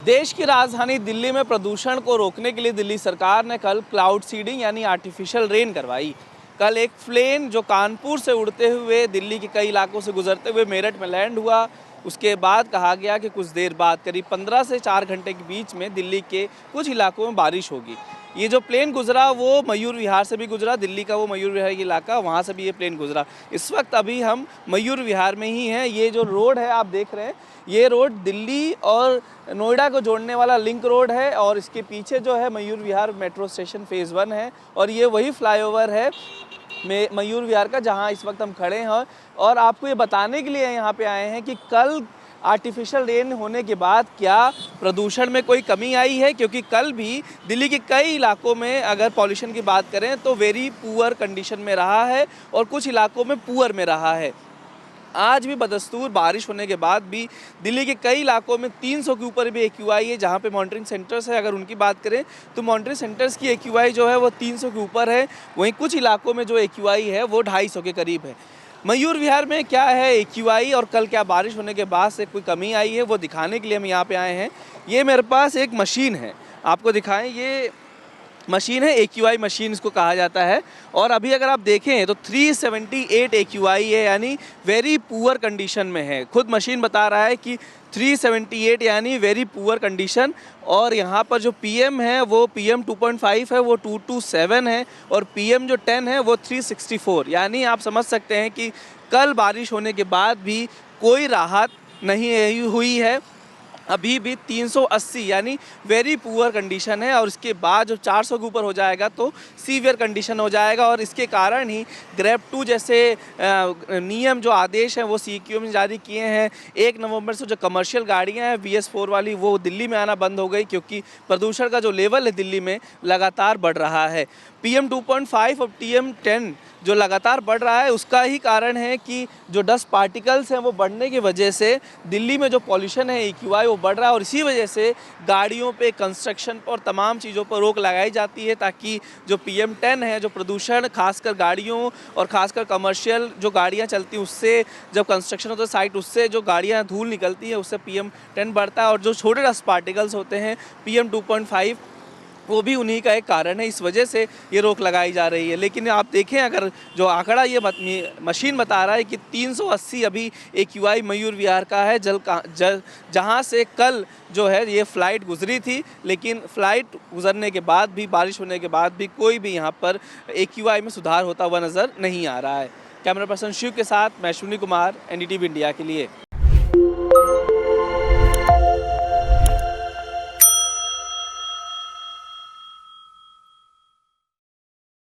देश की राजधानी दिल्ली में प्रदूषण को रोकने के लिए दिल्ली सरकार ने कल क्लाउड सीडिंग यानी आर्टिफिशियल रेन करवाई। कल एक प्लेन जो कानपुर से उड़ते हुए दिल्ली के कई इलाकों से गुजरते हुए मेरठ में लैंड हुआ। उसके बाद कहा गया कि कुछ देर बाद करीब 15 से 4 घंटे के बीच में दिल्ली के कुछ इलाकों में बारिश होगी। ये जो प्लेन गुजरा वो मयूर विहार से भी गुजरा, दिल्ली का वो मयूर विहार इलाका, वहाँ से भी ये प्लेन गुजरा। इस वक्त अभी हम मयूर विहार में ही हैं। ये जो रोड है आप देख रहे हैं, ये रोड दिल्ली और नोएडा को जोड़ने वाला लिंक रोड है और इसके पीछे जो है Mayur Vihar metro station phase 1 है और ये वही फ्लाईओवर है मयूर विहार का जहाँ इस वक्त हम खड़े हैं। और आपको ये बताने के लिए यहाँ पे आए हैं कि कल आर्टिफिशियल रेन होने के बाद क्या प्रदूषण में कोई कमी आई है, क्योंकि कल भी दिल्ली के कई इलाकों में अगर पॉल्यूशन की बात करें तो वेरी पुअर कंडीशन में रहा है और कुछ इलाकों में पुअर में रहा है। आज भी बदस्तूर बारिश होने के बाद भी दिल्ली के कई इलाकों में 300 के ऊपर भी AQI है। जहाँ पे मॉनिटरिंग सेंटर्स है, अगर उनकी बात करें तो मॉनिटरिंग सेंटर्स की AQI जो है वो 300 के ऊपर है। वहीं कुछ इलाकों में जो AQI है वो 250 के करीब है। मयूर विहार में क्या है AQI और कल क्या बारिश होने के बाद से कोई कमी आई है वो दिखाने के लिए हम यहाँ पे आए हैं। ये मेरे पास एक मशीन है, आपको दिखाएं। ये मशीन है, AQI मशीन इसको कहा जाता है। और अभी अगर आप देखें तो 378 AQI है, यानी वेरी पुअर कंडीशन में है। खुद मशीन बता रहा है कि 378 यानी वेरी पुअर कंडीशन। और यहाँ पर जो PM है वो PM 2.5 है, वो 227 है और PM जो 10 है वो 364। यानी आप समझ सकते हैं कि कल बारिश होने के बाद भी कोई राहत नहीं हुई है। अभी भी 380 यानी वेरी पुअर कंडीशन है और इसके बाद जो 400 के ऊपर हो जाएगा तो सीवियर कंडीशन हो जाएगा। और इसके कारण ही ग्रेप 2 जैसे नियम जो आदेश हैं वो CEQ में जारी किए हैं। 1 नवंबर से जो कमर्शियल गाड़ियां हैं BS4 वाली वो दिल्ली में आना बंद हो गई, क्योंकि प्रदूषण का जो लेवल है दिल्ली में लगातार बढ़ रहा है। PM 2.5 और PM 10 जो लगातार बढ़ रहा है उसका ही कारण है कि जो डस्ट पार्टिकल्स हैं वो बढ़ने की वजह से दिल्ली में जो पॉल्यूशन है AQI वो बढ़ रहा है। और इसी वजह से गाड़ियों पे, कंस्ट्रक्शन पर और तमाम चीज़ों पर रोक लगाई जाती है, ताकि जो PM 10 है, जो प्रदूषण खासकर गाड़ियों और खासकर कमर्शियल जो गाड़ियाँ चलती हैं उससे, जब कंस्ट्रक्शन होता है साइट, उससे जो गाड़ियाँ धूल निकलती है उससे PM 10 बढ़ता है। और जो छोटे डस्ट पार्टिकल्स होते हैं PM 2.5 वो भी उन्हीं का एक कारण है। इस वजह से ये रोक लगाई जा रही है। लेकिन आप देखें, अगर जो आंकड़ा ये मशीन बता रहा है कि 380 अभी AQI मयूर विहार का है, जहाँ से कल जो है ये फ़्लाइट गुजरी थी। लेकिन फ़्लाइट गुजरने के बाद भी, बारिश होने के बाद भी कोई भी यहाँ पर AQI में सुधार होता हुआ नज़र नहीं आ रहा है। कैमरा पर्सन शिव के साथ मैं अश्विनी कुमार, NDTV इंडिया के लिए।